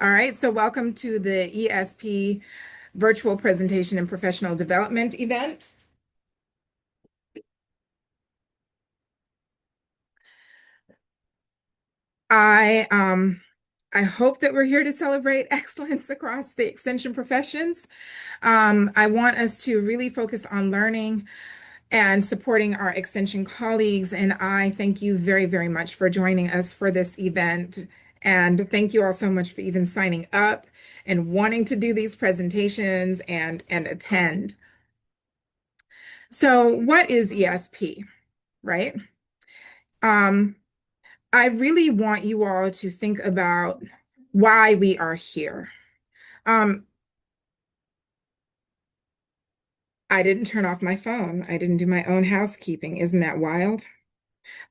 All right, so welcome to the ESP Virtual Presentation and Professional Development event. I um I hope that we're here to celebrate excellence across the extension professions. I want us to really focus on learning and supporting our extension colleagues, and I thank you very, very much for joining us for this event. And thank you all so much for even signing up and wanting to do these presentations and attend. So, what is ESP, right? Um, I really want you all to think about why we are here. Um, I didn't turn off my phone. I didn't do my own housekeeping. Isn't that wild?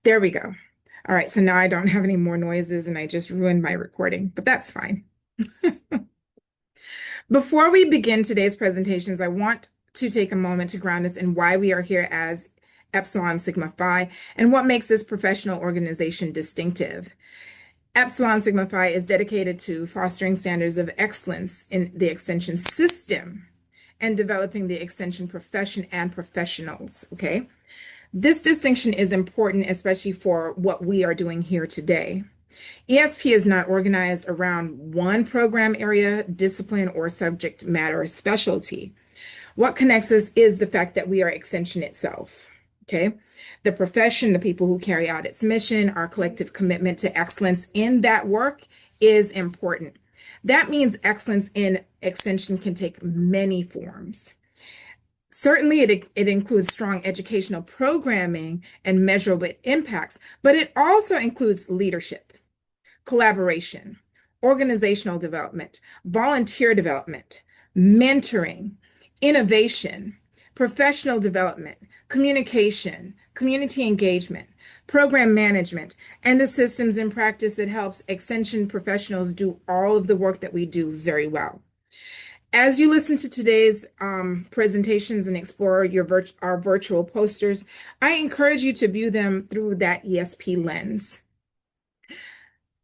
There we go. All right, so now I don't have any more noises and I just ruined my recording, but that's fine. Before we begin today's presentations, I want to take a moment to ground us in why we are here as Epsilon Sigma Phi and what makes this professional organization distinctive. Epsilon Sigma Phi is dedicated to fostering standards of excellence in the extension system and developing the extension profession and professionals, okay? This distinction is important, especially for what we are doing here today. ESP is not organized around one program area, discipline, or subject matter specialty. What connects us is the fact that we are extension itself. Okay. The profession, the people who carry out its mission, our collective commitment to excellence in that work is important. That means excellence in extension can take many forms. Certainly, it includes strong educational programming and measurable impacts, but it also includes leadership, collaboration, organizational development, volunteer development, mentoring, innovation, professional development, communication, community engagement, program management, and the systems and practice that helps extension professionals do all of the work that we do very well. As you listen to today's presentations and explore our virtual posters, I encourage you to view them through that ESP lens.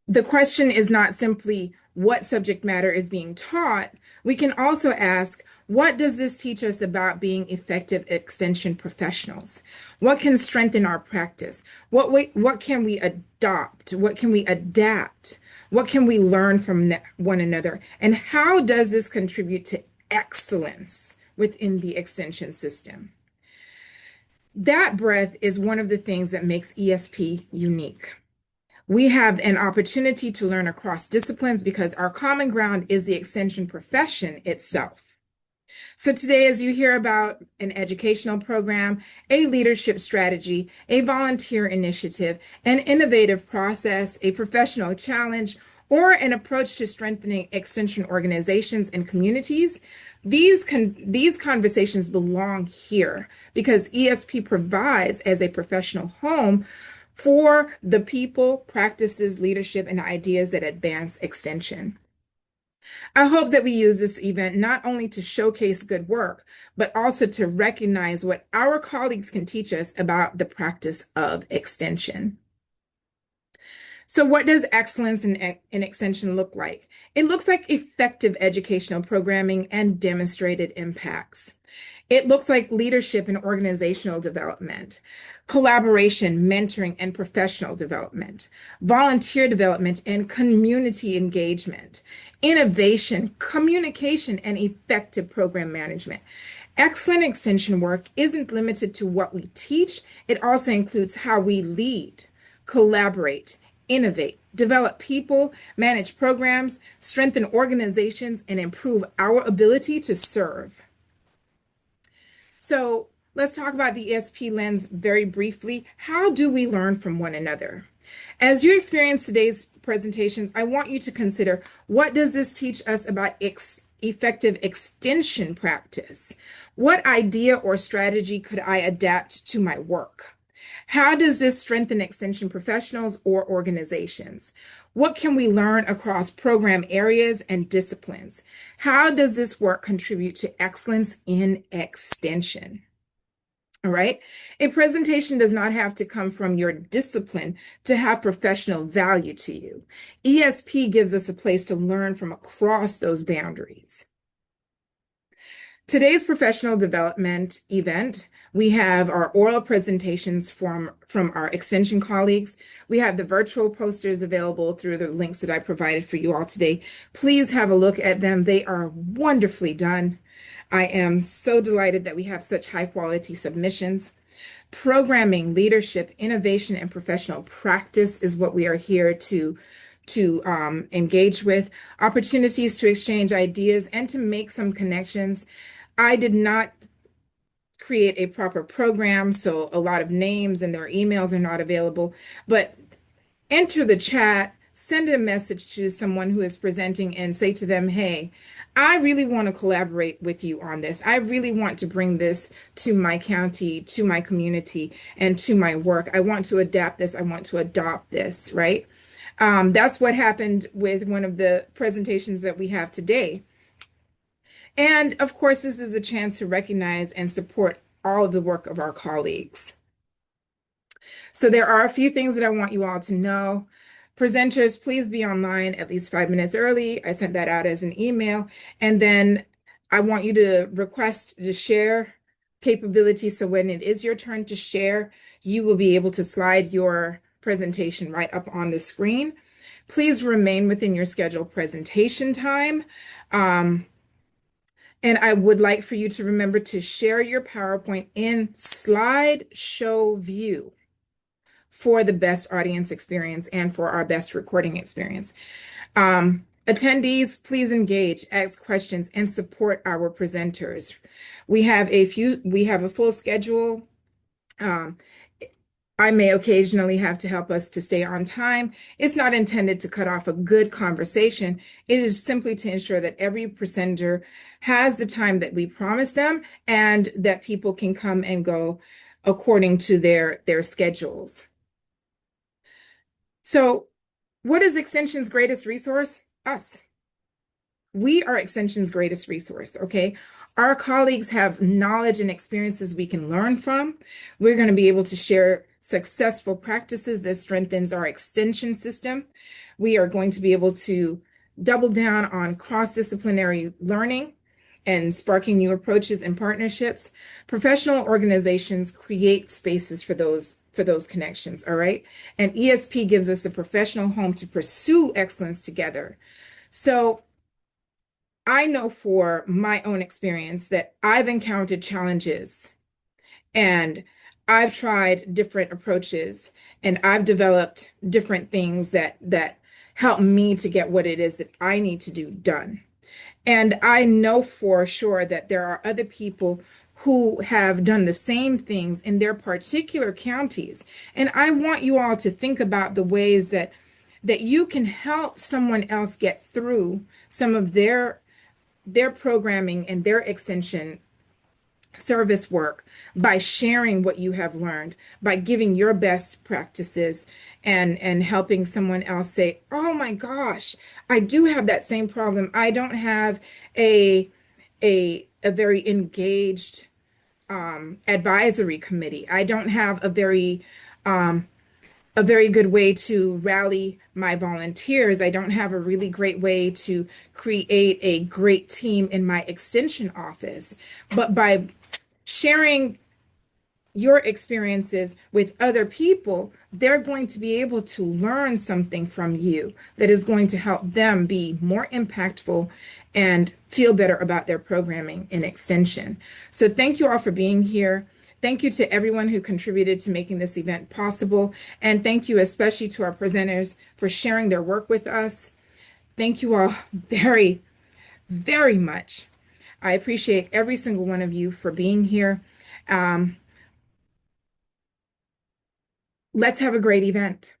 The question is not simply what subject matter is being taught. We can also ask, what does this teach us about being effective extension professionals? What can strengthen our practice? What can we adopt? What can we adapt? What can we learn from one another? And how does this contribute to excellence within the extension system? That breadth is one of the things that makes ESP unique. We have an opportunity to learn across disciplines because our common ground is the extension profession itself. So today, as you hear about an educational program, a leadership strategy, a volunteer initiative, an innovative process, a professional challenge, or an approach to strengthening extension organizations and communities, these conversations belong here because ESP provides as a professional home for the people, practices, leadership, and ideas that advance extension. I hope that we use this event not only to showcase good work, but also to recognize what our colleagues can teach us about the practice of extension. So what does excellence in extension look like? It looks like effective educational programming and demonstrated impacts. It looks like leadership and organizational development, collaboration, mentoring, and professional development, volunteer development and community engagement, innovation, communication, and effective program management. Excellent extension work isn't limited to what we teach. It also includes how we lead, collaborate, innovate, develop people, manage programs, strengthen organizations, and improve our ability to serve. So let's talk about the ESP lens very briefly. How do we learn from one another? As you experience today's presentations, I want you to consider, what does this teach us about effective extension practice? What idea or strategy could I adapt to my work? How does this strengthen extension professionals or organizations? What can we learn across program areas and disciplines? How does this work contribute to excellence in extension? All right. A presentation does not have to come from your discipline to have professional value to you. ESP gives us a place to learn from across those boundaries. Today's professional development event, we have our oral presentations from our extension colleagues. We have the virtual posters available through the links that I provided for you all today. Please have a look at them. They are wonderfully done. I am so delighted that we have such high quality submissions. Programming, leadership, innovation, and professional practice is what we are here to engage with. Opportunities to exchange ideas and to make some connections. I did not create a proper program, so a lot of names and their emails are not available, but enter the chat, send a message to someone who is presenting and say to them, hey, I really want to collaborate with you on this. I really want to bring this to my county, to my community, and to my work. I want to adapt this. I want to adopt this, right? That's what happened with one of the presentations that we have today. And of course, this is a chance to recognize and support all of the work of our colleagues. So there are a few things that I want you all to know. Presenters, please be online at least 5 minutes early. I sent that out as an email. And then I want you to request the share capability. So when it is your turn to share, you will be able to slide your presentation right up on the screen. Please remain within your scheduled presentation time. And I would like for you to remember to share your PowerPoint in slideshow view for the best audience experience and for our best recording experience. Attendees, please engage, ask questions, and support our presenters. We have a full schedule. I may occasionally have to help us to stay on time. It's not intended to cut off a good conversation. It is simply to ensure that every presenter has the time that we promise them and that people can come and go according to their schedules. So, what is Extension's greatest resource? Us. We are Extension's greatest resource, okay? Our colleagues have knowledge and experiences we can learn from. We're going to be able to share successful practices that strengthens our extension system. We are going to be able to double down on cross-disciplinary learning and sparking new approaches and partnerships. Professional organizations create spaces for those connections, all right? And ESP gives us a professional home to pursue excellence together. So I know for my own experience that I've encountered challenges and I've tried different approaches and I've developed different things that help me to get what it is that I need to do done. And I know for sure that there are other people who have done the same things in their particular counties. And I want you all to think about the ways that you can help someone else get through some of their programming and their extension service work by sharing what you have learned, by giving your best practices and helping someone else say, oh my gosh, I do have that same problem. I don't have a very engaged advisory committee. I don't have a very good way to rally my volunteers. I don't have a really great way to create a great team in my extension office. But by sharing your experiences with other people, they're going to be able to learn something from you that is going to help them be more impactful and feel better about their programming in extension. So thank you all for being here. Thank you to everyone who contributed to making this event possible. And thank you especially to our presenters for sharing their work with us. Thank you all very, very much. I appreciate every single one of you for being here. Let's have a great event.